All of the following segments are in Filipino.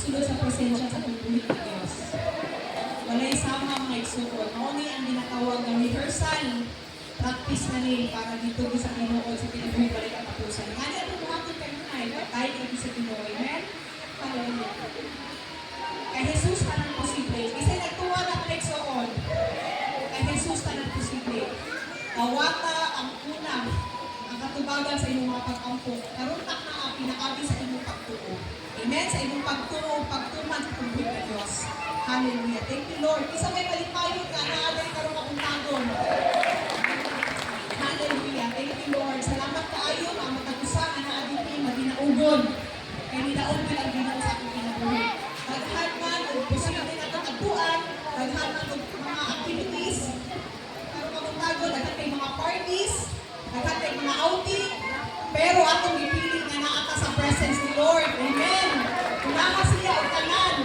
sulod sa presensya sa pagbulit ng Diyos. Walay sama mga igsuon. Mauni ang ginatawag ng rehearsal. Practice na rin para dito sa Ginoo sa pinabuhi balik at tapusan. Nga niya itong buhatin kayo na tayo dito sa Ginoo. Amen? Hallelujah. Kay Jesus ka ng posible. Isa nagtuwa na ang igsuon. Kay Jesus ka ng posible. Awata ang unang ang katubagan sa inyong mga pag-ampo. Karuntak na ang pinakabi sa inyong pagtuo. Amen? Sa inyong pagtuo, pagtuman sa pagbuhay ng Diyos. Hallelujah. Thank you, Lord. Isa may malipayon ka na alay karong makuntagon. Hallelujah. Thank you, Lord. Salamat kaayo ang matagusan na adipin, madinaugon. Kaya nilaon ko lang Ginoo sa akong kinabuhi. Daghan man, o posible na itong agpuan, daghan man og mga activities, karong makuntagon, daghan kay mga parties, daghan kay mga outing, pero atong ipili nga naata sa presence ni Lord. Amen. Kunaha siya o tanan.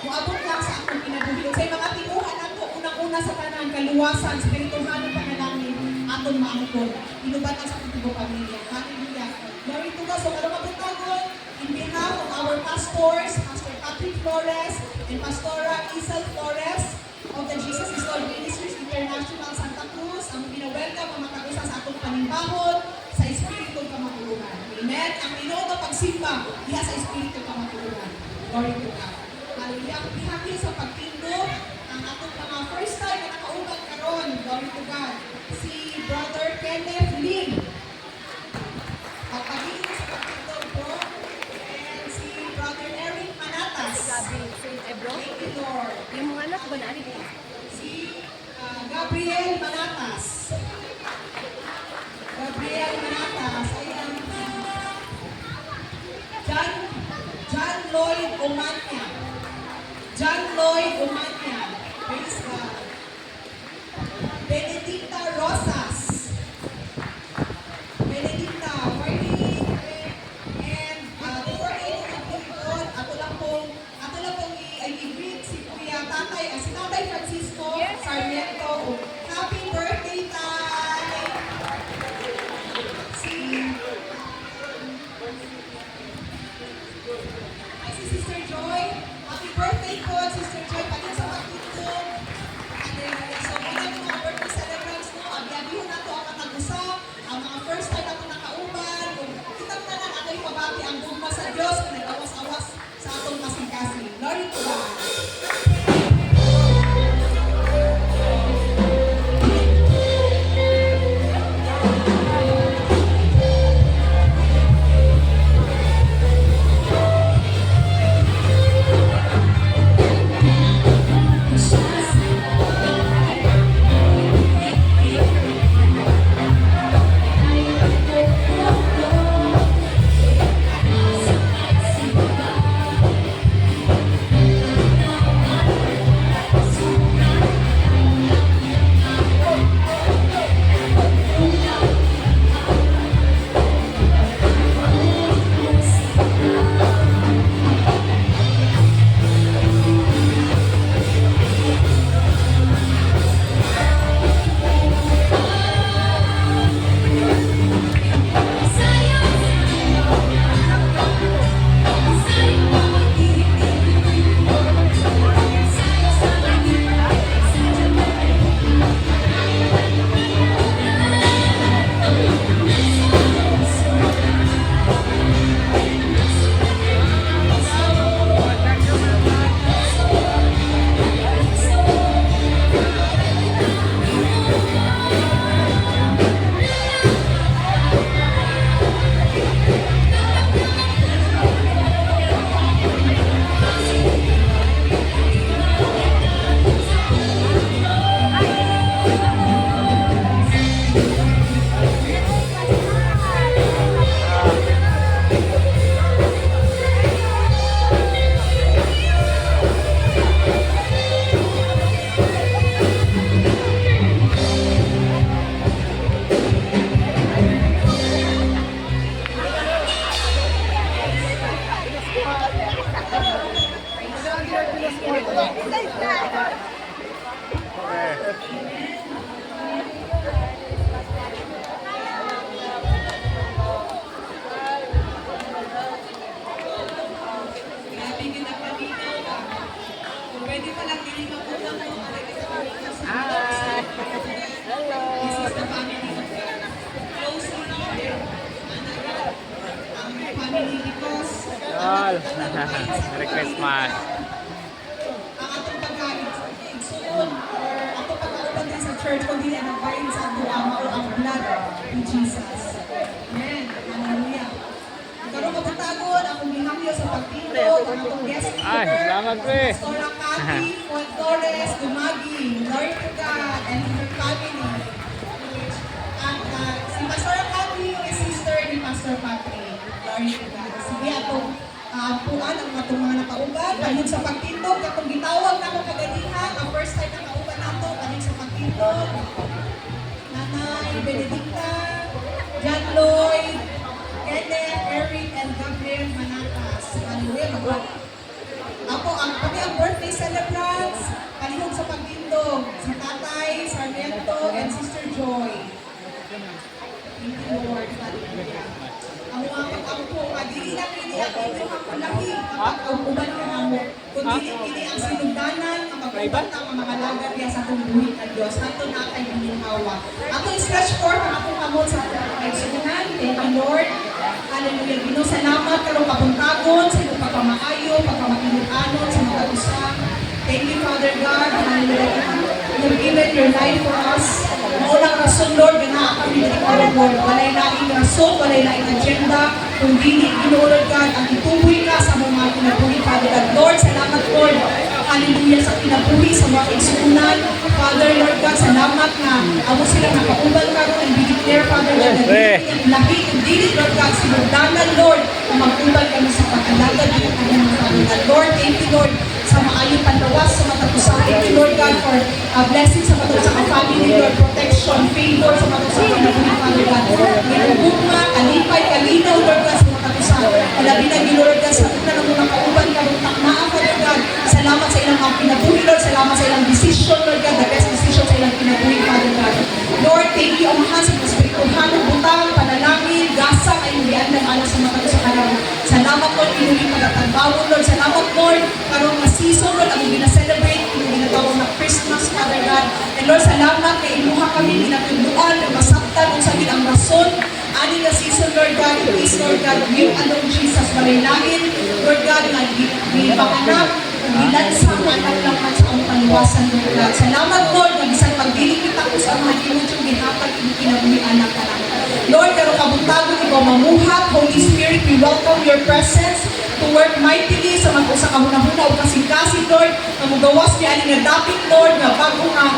Muabot lang sa akong kinabuhi. Sa mga tinuhan ako, unang-una sa tanan, kaluwasan, spirituhan ng panalangin, atong maangkon. Inubat ang sa akong pamilya. Hallelujah. Glory to God. So, karong mabutagon, in behalf of our pastors, Pastor Patrick Flores and Pastora Isel Flores of the Jesus is Lord Ministries International Santa Cruz, ang binawelcome ang matagusa sa atong panimbahon sa Espiritu Kamatulungan. Amen? Ang inoong pagsimba, diha sa Espiritu Kamatulungan. Glory to God. Hallelujah. Ang pihakil sa pagtindo, ang atong mga first time na nakaugat karon. Glory to God. Si Brother Kenneth Lim. Pagpagiging sa pagtindo po. And si Brother Eric Manatas. Thank you, Lord. Yung mga anak ba na dito? Si Gabriel Manatas. Gabriel Manatas ay ang John Lloyd Umanya. John Lloyd Umanya. Praise God. Benedicta Rosas. Benedicta, Marlene, and before I ito, ato lang pong i-greet si Kuya Tatay, si Tatay Francisco Sarmiento. Happy birthday, Tay! Si Sister Joy. Happy birthday po, Sister Joy. Pagin sa pagtito. So, muna yung mga birthday celebrants, no? Abi-abiho na to ang katagusa, ang mga first time na ito nakauban. Kitang na lang ato yung pabati ang gugma sa Diyos na nag-awas-awas sa atong kasing-kasing. Glory to God. Grabe nga na family because All. Merry Christmas. ang atong pagkaigsunod or atong pagkauban din sa church kundi ang nagbayin sa ato ama o ang blood ni Jesus. Amen. Hallelujah. Karon mabutagon akong gihamyo sa pagpinto ang atong guest Ay, speaker. salamat pre. Pastora Cathy Juan Torres Dumagi. Glory to God and her family. At si Pastora Cathy is sister ni Pastor Patrick. Glory to God. Sige atong puan ang atong mga nakauban. Kayon sa pagtindog, katong gitawag na akong kaganihan. Ang first time na kauban nato, kayon sa pagtindog. Nanay Benedicta, John Lloyd, Kenneth, Eric, and Gabriel Manatas. Hallelujah. Ako, pati ang birthday celebrants, kalihog sa pagtindog. Si Tatay, Sarmiento, and Sister Joy. Thank you, Lord. Hallelujah. Ang mga pag-ampo, dili lang ini ang inyong lahi, kapag uban ka mo, kundi ini ang sinugdanan, ang magpapanta, ang mga lagat niya sa itong buhay ng Diyos. Ato na kay Ginhawa. Ato stretch forth ang akong kamot sa pagsunan. Thank you, Lord. Hallelujah. Ginoo, salamat karong kapuntagon sa iyong pagpamaayo, pagpamakinuanon sa mga usap. Thank you, Father God. Hallelujah. You've given your life for us. Maulang rason, Lord, na kami nagkaroon, Lord. Walay laing rason, walay laing agenda, kung dili, Lord God, ang ituloy ka sa mga kinabuhi, Father God. Lord, salamat, Lord. Hallelujah sa kinabuhi, sa mga igsunan. Father, Lord God, salamat na amo silang nakaubal ka ron and declare, Father God, na dili ang lahi, kung dili, Lord God, sinugdanan, Lord, na mag-ubal kami sa pag-alagad ng kanyang Father God. Lord, thank you, Lord, sa maayong panlawas, sa matapusan. Thank you, Lord God, for blessings sa matapusan ng family, Lord, protection, favor sa matapusan ng kinabuhi, Father God. Ginugma, kalipay, kalinaw, Lord God, sa matapusan. Alabi na, Lord God, sa una ng mga kauban ka, taknaan, Father God. Salamat sa ilang mga kinabuhi, Lord. Salamat sa ilang decision, Lord God, the best decision sa ilang kinabuhi, Father God. Lord, thank you, Amahan, sa Espirituhan, butang, panalangin, gasa, ay hindi ng alam sa matapusan ka. Salamat, Lord, inulit pagkatagawon, Lord. Salamat, Lord, karong na season, Lord, ang ginaselebrate, yung ginatawag na Christmas, Father God. And Lord, salamat na iluha kami, ginatuluan, na masaktan, kung sabi ang rason, ani na season, Lord God, please, Lord God, you alone, Jesus, malaylain, Lord God, na gipanganak, gilansang anak lang man sa ang paluwasan, Lord God. Salamat, Lord, na bisang pagdili kita ko sa mga ginutong gihapag, kinabuhi anak ka lang. Lord, karong kabuntagon, ikaw mamuhat, Holy Spirit, we welcome your presence to work mightily sa mga sa kahuna-huna o kasing-kasing, Lord, na magawas niya aling nga dapit, Lord, na bago na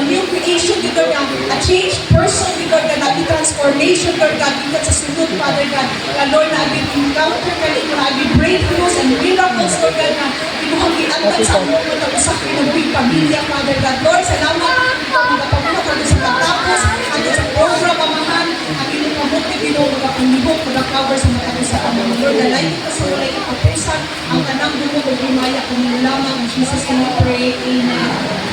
new creation, Lord, a changed person, Lord, na naging transformation, Lord God, ikat sa sunod, Father God, na Lord, na aging encounter ka rin, na aging breakthroughs and miracles, Lord God, na inuhang giantan sa among mga usak kinabuhi pamilya, Father God. Lord, salamat, ikaw magapamuhat hanggang sa pagtapos, hanggang sa program, Amahan, ang inyong mabuti, Ginoo, magapanibok, magacover sa mga sa among Lord, na lahat ito sa walay kapusan, ang tanang bumog o gumaya, kung lamang, in Jesus' name we pray, Amen.